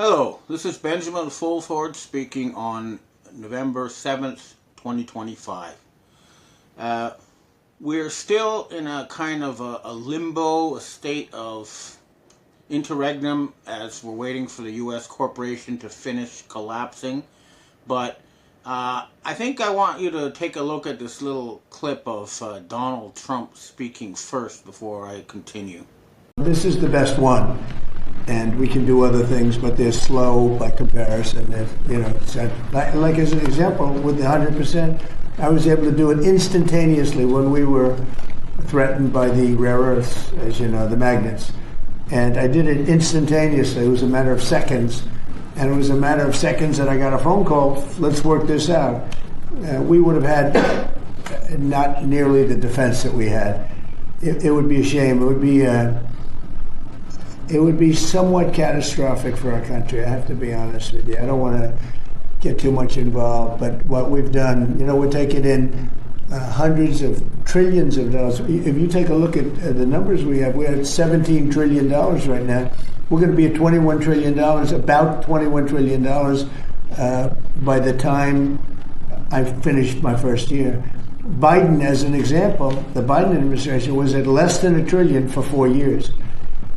Hello, this is Benjamin Fulford speaking on November 7th, 2025. We're still in a kind of a limbo, a state of interregnum as we're waiting for the U.S. corporation to finish collapsing. But I think I want you to take a look at this little clip of Donald Trump speaking first before I continue. This is the best one. And we can do other things, but they're slow by comparison. Like as an example, with the 100%, I was able to do it instantaneously when we were threatened by the rare earths, as you know, the magnets. And I did it instantaneously. It was a matter of seconds. And it was a matter of seconds that I got a phone call, let's work this out. We would have had not nearly the defense that we had. It would be a shame. It would be somewhat catastrophic for our country, I have to be honest with you. I don't want to get too much involved, but what we've done, we're taking in hundreds of trillions of dollars. If you take a look at the numbers we're at $17 trillion right now. We're going to be at $21 trillion, about $21 trillion by the time I've finished my first year. Biden, as an example, the Biden administration was at less than $1 trillion for 4 years.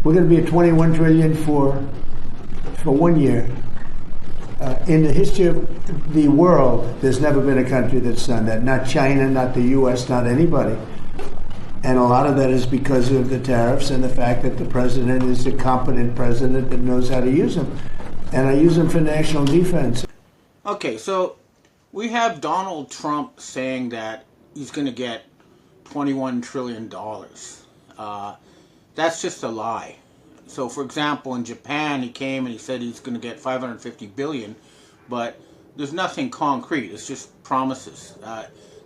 We're going to be at 21 trillion for 1 year. In the history of the world, there's never been a country that's done that. Not China, not the U.S., not anybody. And a lot of that is because of the tariffs and the fact that the president is a competent president that knows how to use them. And I use them for national defense. Okay, so we have Donald Trump saying that he's going to get $21 trillion. That's just a lie. So, for example, in Japan, he came and he said he's going to get $550 billion, but there's nothing concrete. It's just promises.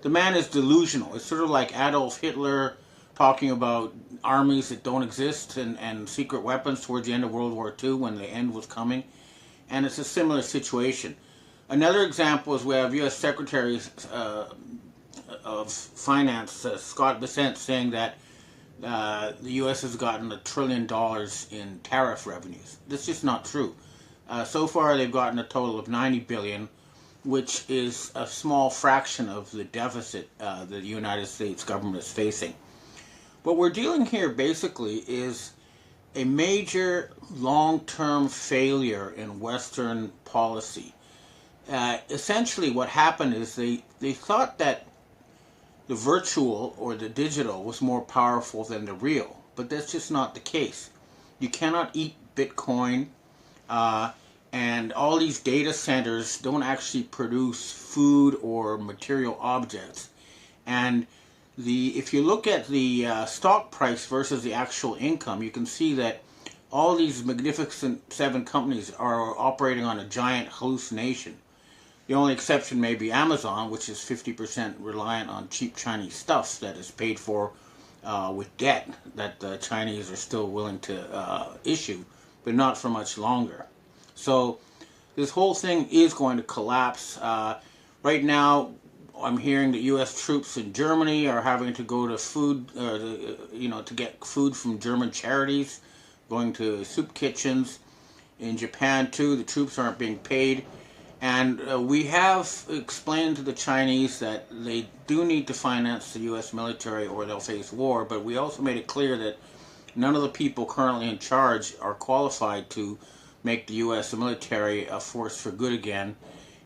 The man is delusional. It's sort of like Adolf Hitler talking about armies that don't exist and secret weapons towards the end of World War II when the end was coming. And it's a similar situation. Another example is we have U.S. Secretary of Finance, Scott Bessent, saying that the U.S. has gotten $1 trillion in tariff revenues. That's just not true. So far, they've gotten a total of $90 billion, which is a small fraction of the deficit the United States government is facing. What we're dealing here basically is a major long-term failure in Western policy. Essentially, what happened is they thought that the virtual or the digital was more powerful than the real, but that's just not the case. You cannot eat Bitcoin, and all these data centers don't actually produce food or material objects. And if you look at the stock price versus the actual income, you can see that all these magnificent 7 companies are operating on a giant hallucination. The only exception may be Amazon, which is 50% reliant on cheap Chinese stuff that is paid for with debt that the Chinese are still willing to issue, but not for much longer. So this whole thing is going to collapse. Right now, I'm hearing that U.S. troops in Germany are having to go to food, to get food from German charities, going to soup kitchens. In Japan, too, the troops aren't being paid. And we have explained to the Chinese that they do need to finance the U.S. military or they'll face war, but we also made it clear that none of the people currently in charge are qualified to make the U.S. military a force for good again.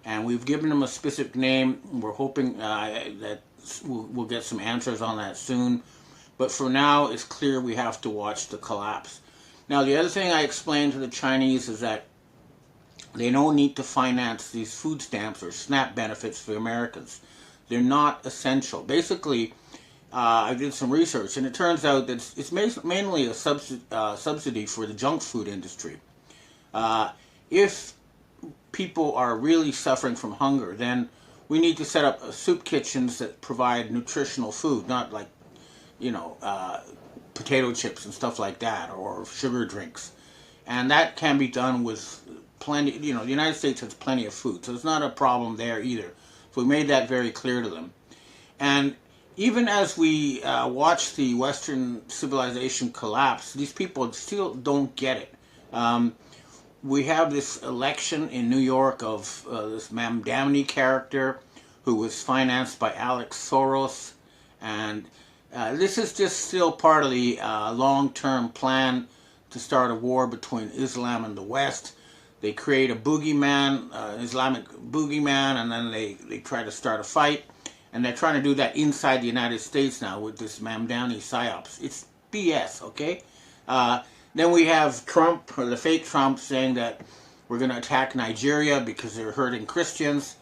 And we've given them a specific name. We're hoping that we'll get some answers on that soon. But for now, it's clear we have to watch the collapse. Now, the other thing I explained to the Chinese is that they don't need to finance these food stamps or SNAP benefits for Americans. They're not essential. Basically, I did some research, and it turns out that it's mainly a subsidy for the junk food industry. If people are really suffering from hunger, then we need to set up soup kitchens that provide nutritional food, not like, potato chips and stuff like that, or sugar drinks. And that can be done with plenty, the United States has plenty of food, so it's not a problem there either. So we made that very clear to them. And even as we watch the Western civilization collapse, these people still don't get it. we have this election in New York of this Mamdani character who was financed by Alex Soros. And this is just still part of the long-term plan to start a war between Islam and the West. They create a boogeyman, Islamic boogeyman, and then they try to start a fight. And they're trying to do that inside the United States now with this Mamdani psyops. It's BS, okay? Then we have Trump, or the fake Trump, saying that we're going to attack Nigeria because they're hurting Christians.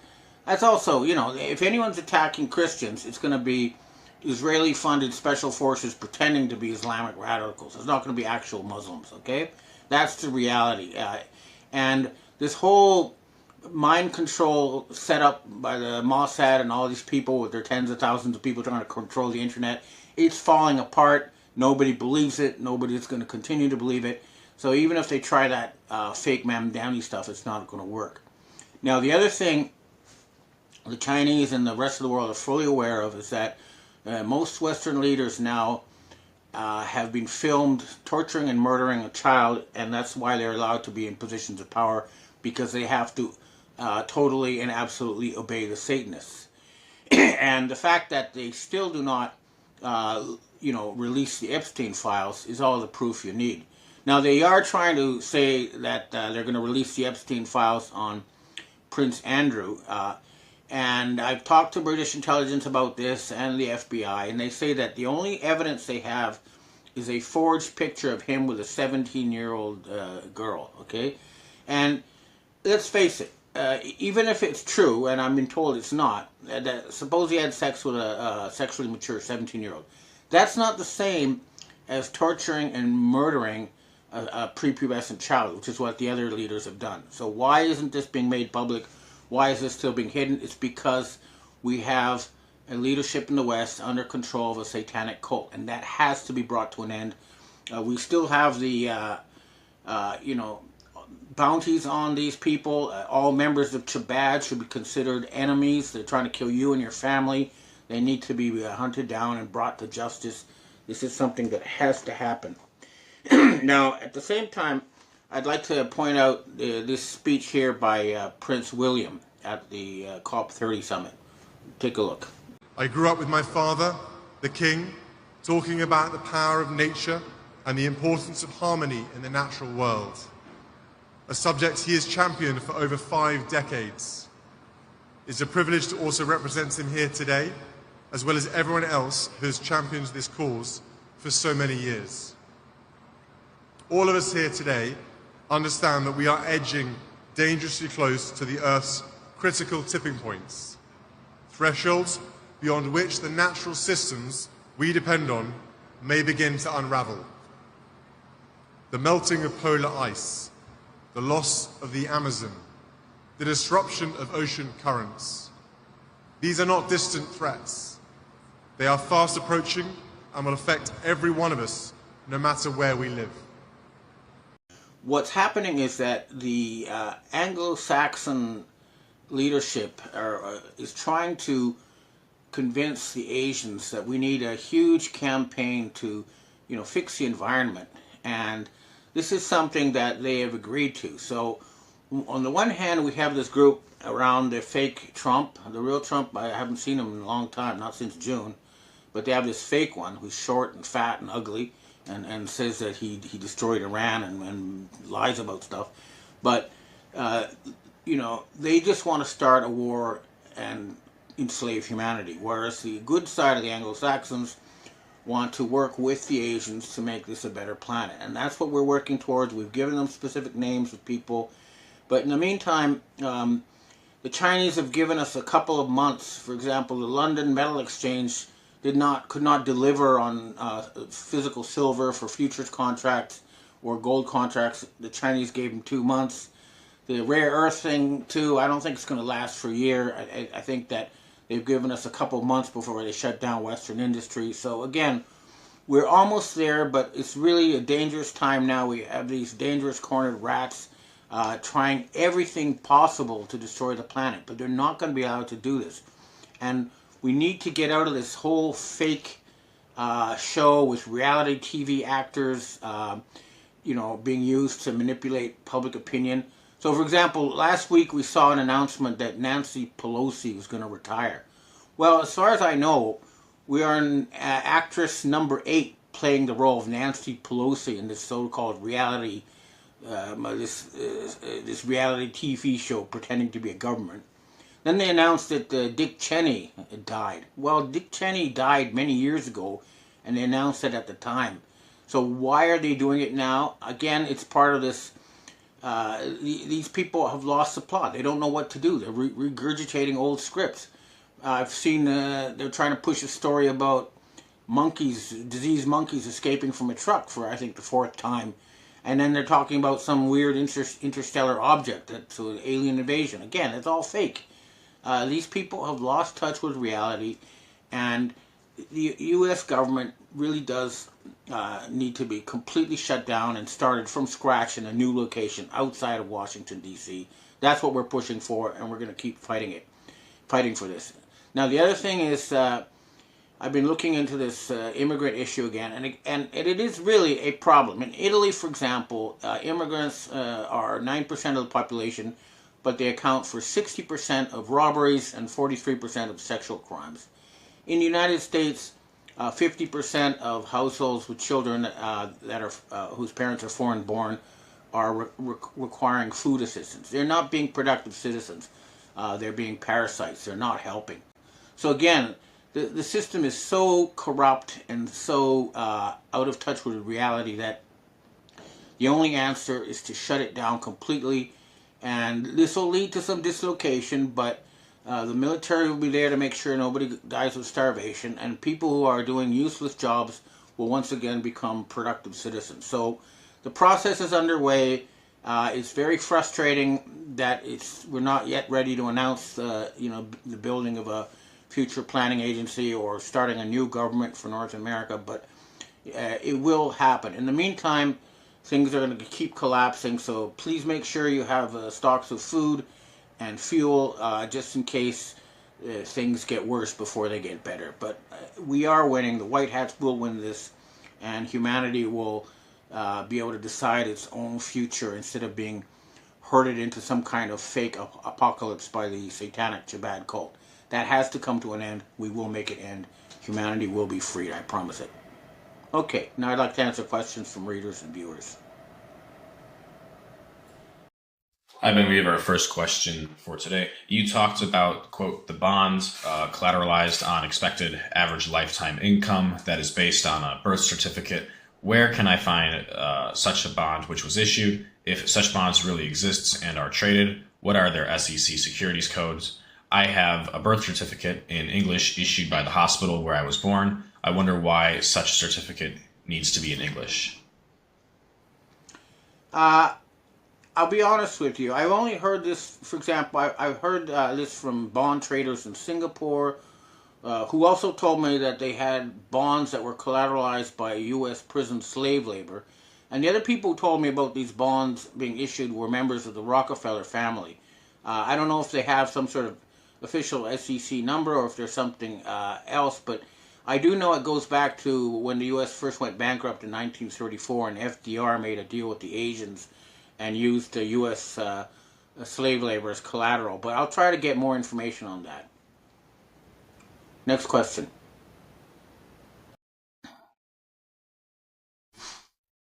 That's also, you know, if anyone's attacking Christians, it's going to be Israeli-funded special forces pretending to be Islamic radicals. It's not going to be actual Muslims, okay? That's the reality. And this whole mind control set up by the Mossad and all these people with their tens of thousands of people trying to control the internet, it's falling apart. Nobody believes it. Nobody's going to continue to believe it. So even if they try that fake Mamdani stuff, it's not going to work. Now, the other thing the Chinese and the rest of the world are fully aware of is that most Western leaders now have been filmed torturing and murdering a child, and that's why they're allowed to be in positions of power, because they have to totally and absolutely obey the Satanists. And the fact that they still do not release the Epstein files is all the proof you need. Now, they are trying to say that they're going to release the Epstein files on Prince Andrew. And I've talked to British intelligence about this and the FBI, and they say that the only evidence they have is a forged picture of him with a 17-year-old girl, okay? And let's face it, even if it's true, and I've been told it's not, that suppose he had sex with a sexually mature 17-year-old, that's not the same as torturing and murdering a prepubescent child, which is what the other leaders have done. So why isn't this being made public? Why is this still being hidden? It's because we have a leadership in the West under control of a satanic cult, and that has to be brought to an end. We still have the, bounties on these people. All members of Chabad should be considered enemies. They're trying to kill you and your family. They need to be hunted down and brought to justice. This is something that has to happen. Now, at the same time, I'd like to point out this speech here by Prince William at the COP30 summit. Take a look. I grew up with my father, the king, talking about the power of nature and the importance of harmony in the natural world, a subject he has championed for over 5 decades. It's a privilege to also represent him here today, as well as everyone else who has championed this cause for so many years. All of us here today understand that we are edging dangerously close to the Earth's critical tipping points, thresholds beyond which the natural systems we depend on may begin to unravel. The melting of polar ice, the loss of the Amazon, the disruption of ocean currents. These are not distant threats. They are fast approaching and will affect every one of us, no matter where we live. What's happening is that the Anglo-Saxon leadership is trying to convince the Asians that we need a huge campaign to, fix the environment. And this is something that they have agreed to. So on the one hand, we have this group around the fake Trump. The real Trump, I haven't seen him in a long time, not since June. But they have this fake one who's short and fat and ugly and says that he destroyed Iran and lies about stuff. But, they just want to start a war and enslave humanity. Whereas the good side of the Anglo-Saxons want to work with the Asians to make this a better planet. And that's what we're working towards. We've given them specific names of people. But in the meantime, the Chinese have given us a couple of months. For example, the London Metal Exchange could not deliver on physical silver for futures contracts or gold contracts. The Chinese gave them 2 months. The rare earth thing, too, I don't think it's going to last for a year. I think that they've given us a couple of months before they shut down Western industry. So again, we're almost there, but it's really a dangerous time now. We have these dangerous cornered rats trying everything possible to destroy the planet, but they're not going to be allowed to do this. And we need to get out of this whole fake show with reality TV actors being used to manipulate public opinion. So, for example, last week we saw an announcement that Nancy Pelosi was going to retire. Well, as far as I know, we are in actress number 8 playing the role of Nancy Pelosi in this so-called reality, this reality TV show pretending to be a government. Then they announced that Dick Cheney had died. Well, Dick Cheney died many years ago, and they announced it at the time. So why are they doing it now? Again, it's part of this. These people have lost the plot. They don't know what to do. They're regurgitating old scripts. I've seen they're trying to push a story about diseased monkeys escaping from a truck for, I think, the 4th time. And then they're talking about some weird interstellar object that's an alien invasion. Again, it's all fake. These people have lost touch with reality, and the U.S. government really does need to be completely shut down and started from scratch in a new location outside of Washington, D.C. That's what we're pushing for, and we're going to keep fighting for this. Now, the other thing is, I've been looking into this immigrant issue again, and it is really a problem. In Italy, for example, immigrants are 9% of the population, but they account for 60% of robberies and 43% of sexual crimes. In the United States, 50% of households with children whose parents are foreign-born are requiring food assistance. They're not being productive citizens. They're being parasites. They're not helping. So again, the system is so corrupt and so out of touch with reality that the only answer is to shut it down completely. And this will lead to some dislocation, but the military will be there to make sure nobody dies of starvation, and people who are doing useless jobs will once again become productive citizens. So the process is underway. It's very frustrating that we're not yet ready to announce the building of a future planning agency or starting a new government for North America, but it will happen. In the meantime, things are going to keep collapsing, so please make sure you have stocks of food and fuel just in case things get worse before they get better. But we are winning. The White Hats will win this, and humanity will be able to decide its own future instead of being herded into some kind of fake apocalypse by the satanic Chabad cult. That has to come to an end. We will make it end. Humanity will be freed, I promise it. Okay, now I'd like to answer questions from readers and viewers. Hi, Ben. We have our first question for today. You talked about, quote, the bonds collateralized on expected average lifetime income that is based on a birth certificate. Where can I find such a bond which was issued? If such bonds really exist and are traded, what are their SEC securities codes? I have a birth certificate in English issued by the hospital where I was born. I wonder why such a certificate needs to be in English. I'll be honest with you. I've only heard this, for example, I've heard this from bond traders in Singapore, who also told me that they had bonds that were collateralized by U.S. prison slave labor. And the other people who told me about these bonds being issued were members of the Rockefeller family. I don't know if they have some sort of official SEC number or if there's something else, but I do know it goes back to when the U.S. first went bankrupt in 1934 and FDR made a deal with the Asians and used the U.S. Slave labor as collateral. But I'll try to get more information on that. Next question.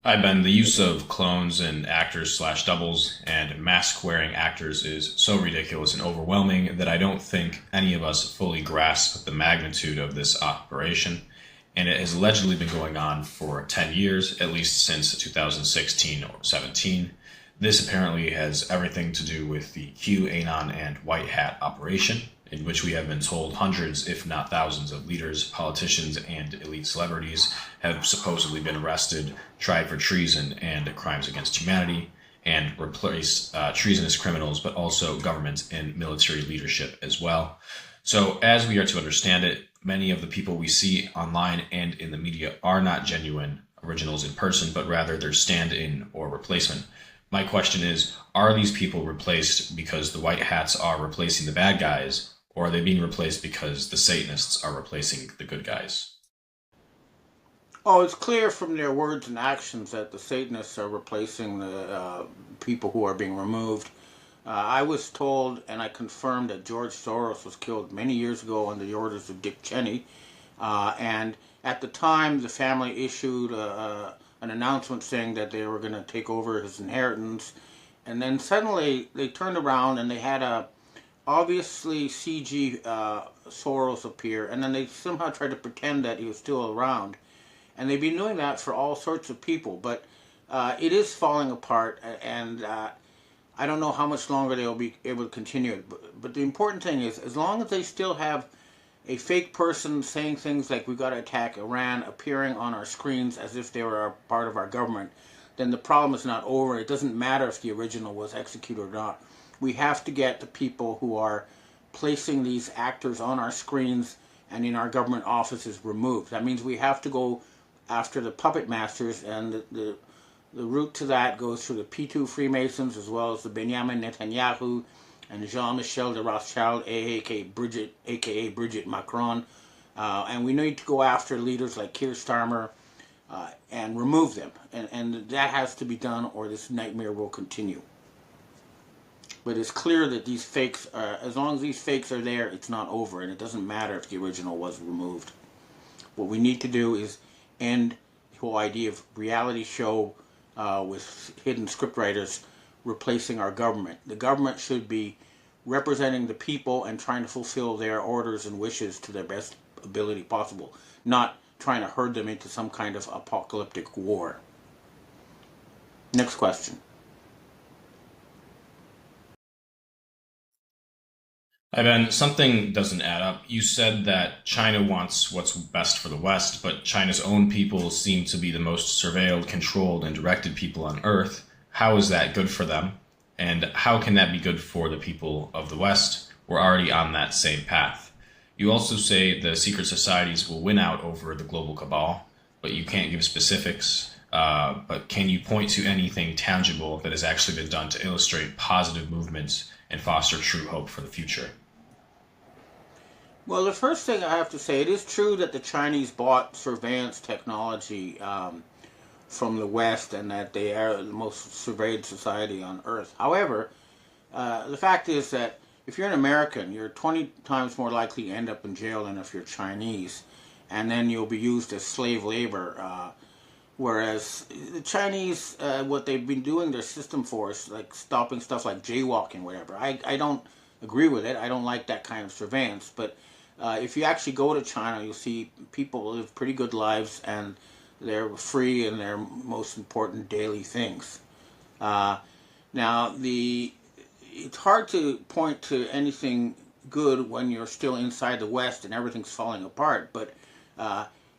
Hi, Ben. The use of clones and actors/doubles and mask-wearing actors is so ridiculous and overwhelming that I don't think any of us fully grasp the magnitude of this operation. And it has allegedly been going on for 10 years, at least since 2016 or 17. This apparently has everything to do with the QAnon and White Hat operation, in which we have been told hundreds, if not thousands, of leaders, politicians, and elite celebrities have supposedly been arrested, tried for treason and crimes against humanity, and replace treasonous criminals, but also government and military leadership as well. So as we are to understand it, many of the people we see online and in the media are not genuine originals in person, but rather they're stand-in or replacement. My question is, are these people replaced because the white hats are replacing the bad guys, or are they being replaced because the Satanists are replacing the good guys? Oh, it's clear from their words and actions that the Satanists are replacing the people who are being removed. I was told, and I confirmed, that George Soros was killed many years ago under the orders of Dick Cheney. And at the time, the family issued an announcement saying that they were going to take over his inheritance. And then suddenly they turned around and they had a obviously CG Soros appear, and then they somehow tried to pretend that he was still around. And they've been doing that for all sorts of people, but it is falling apart, and I don't know how much longer they'll be able to continue it. But the important thing is, as long as they still have a fake person saying things like "we've got to attack Iran" appearing on our screens as if they were a part of our government, then the problem is not over. It doesn't matter if the original was executed or not. We have to get the people who are placing these actors on our screens and in our government offices removed. That means we have to go after the puppet masters, and the route to that goes through the P2 Freemasons, as well as the Benjamin Netanyahu and Jean-Michel de Rothschild, aka Bridget Macron. And we need to go after leaders like Keir Starmer and remove them. And that has to be done, or this nightmare will continue. But it's clear that these fakes, as long as these fakes are there, it's not over, and it doesn't matter if the original was removed. What we need to do is end the whole idea of reality show with hidden scriptwriters replacing our government. The government should be representing the people and trying to fulfill their orders and wishes to their best ability possible, not trying to herd them into some kind of apocalyptic war. Next question. Ivan, something doesn't add up. You said that China wants what's best for the West, but China's own people seem to be the most surveilled, controlled, and directed people on Earth. How is that good for them? And how can that be good for the people of the West? We're already on that same path. You also say the secret societies will win out over the global cabal, but you can't give specifics. But can you point to anything tangible that has actually been done to illustrate positive movements and foster true hope for the future? Well, the first thing I have to say, it is true that the Chinese bought surveillance technology from the West, and that they are the most surveilled society on Earth. However, the fact is that if you're an American, you're 20 times more likely to end up in jail than if you're Chinese, and then you'll be used as slave labor. Whereas the Chinese, what they've been doing, their system force, like stopping stuff like jaywalking, whatever. I don't agree with it. I don't like that kind of surveillance. But if you actually go to China, you'll see people live pretty good lives, and they're free in their most important daily things. Now, it's hard to point to anything good when you're still inside the West and everything's falling apart. But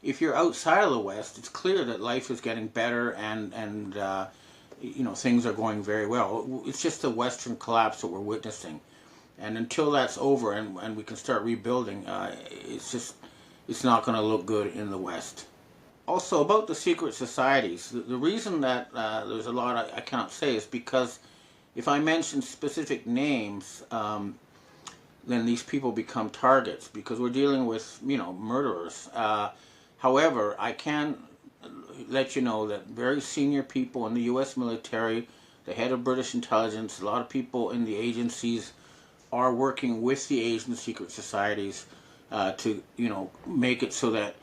if you're outside of the West, it's clear that life is getting better, and things are going very well. It's just the Western collapse that we're witnessing, and until that's over and we can start rebuilding, it's not going to look good in the West. Also, about the secret societies, the reason that there's a lot I cannot say is because if I mention specific names, then these people become targets, because we're dealing with murderers. However, I can let you know that very senior people in the U.S. military, the head of British intelligence, a lot of people in the agencies are working with the Asian secret societies to make it so that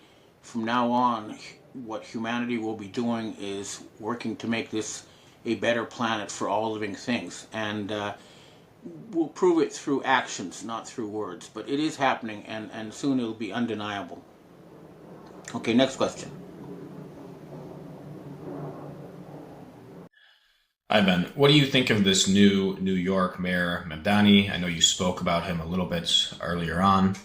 from now on, what humanity will be doing is working to make this a better planet for all living things. And we'll prove it through actions, not through words. But it is happening, and soon it'll be undeniable. Okay, next question. Hi, Ben. What do you think of this new New York Mayor Mamdani? I know you spoke about him a little bit earlier on.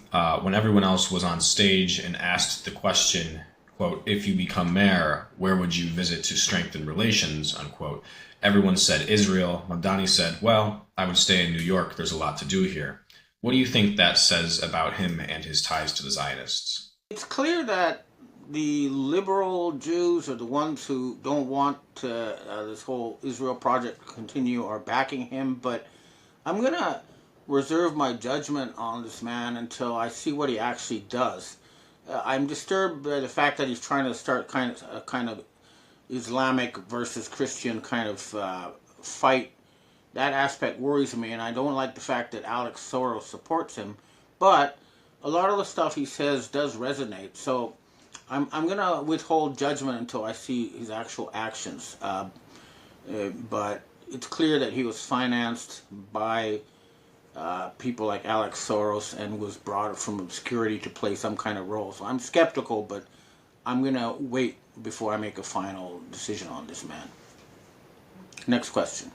When everyone else was on stage and asked the question, quote, if you become mayor, where would you visit to strengthen relations, unquote, everyone said Israel. Mamdani said, well, I would stay in New York. There's a lot to do here. What do you think that says about him and his ties to the Zionists? It's clear that the liberal Jews are the ones who don't want this whole Israel project to continue are backing him, but I'm going to reserve my judgment on this man until I see what he actually does. I'm disturbed by the fact that he's trying to start kind of Islamic versus Christian kind of fight. That aspect worries me, and I don't like the fact that Alex Soros supports him. But a lot of the stuff he says does resonate. So I'm gonna withhold judgment until I see his actual actions. But it's clear that he was financed by people like Alex Soros and was brought from obscurity to play some kind of role. So I'm skeptical, but I'm gonna wait before I make a final decision on this man. Next question.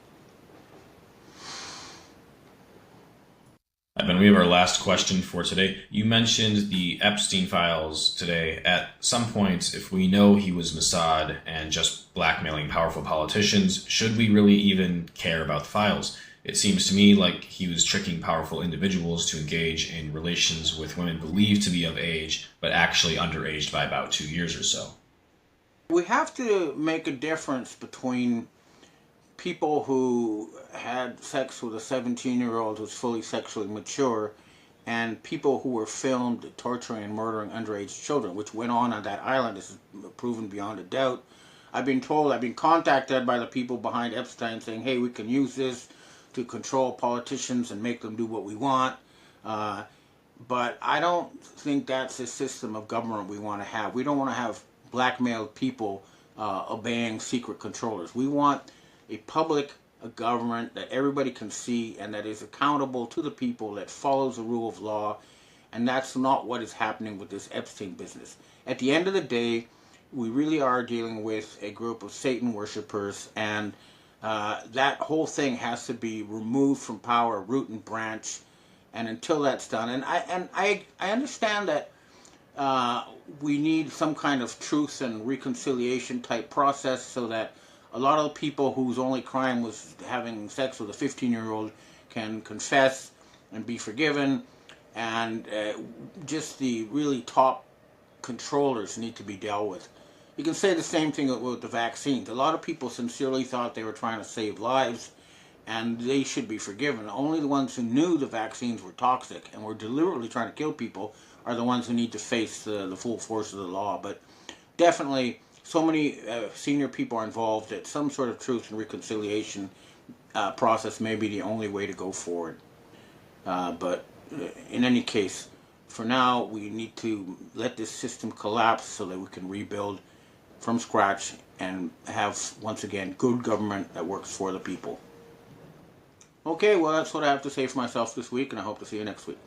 And we have our last question for today. You mentioned the Epstein files today. At some point, if we know he was Mossad and just blackmailing powerful politicians, should we really even care about the files? It seems to me like he was tricking powerful individuals to engage in relations with women believed to be of age, but actually underaged by about 2 years or so. We have to make a difference between people who had sex with a 17-year-old who's fully sexually mature and people who were filmed torturing and murdering underage children, which went on that island. This is proven beyond a doubt. I've been contacted by the people behind Epstein saying, hey, we can use this to control politicians and make them do what we want. But I don't think that's the system of government we want to have. We don't want to have blackmailed people obeying secret controllers. We want a government that everybody can see and that is accountable to the people, that follows the rule of law, and that's not what is happening with this Epstein business. At the end of the day, we really are dealing with a group of Satan worshippers, and that whole thing has to be removed from power, root and branch, and until that's done, and I understand that we need some kind of truth and reconciliation type process so that a lot of people whose only crime was having sex with a 15-year-old can confess and be forgiven, and just the really top controllers need to be dealt with. You can say the same thing with the vaccines. A lot of people sincerely thought they were trying to save lives, and they should be forgiven. Only the ones who knew the vaccines were toxic and were deliberately trying to kill people are the ones who need to face the full force of the law. But definitely, so many senior people are involved that some sort of truth and reconciliation process may be the only way to go forward. But in any case, for now, we need to let this system collapse so that we can rebuild from scratch and have, once again, good government that works for the people. Okay, well, that's what I have to say for myself this week, and I hope to see you next week.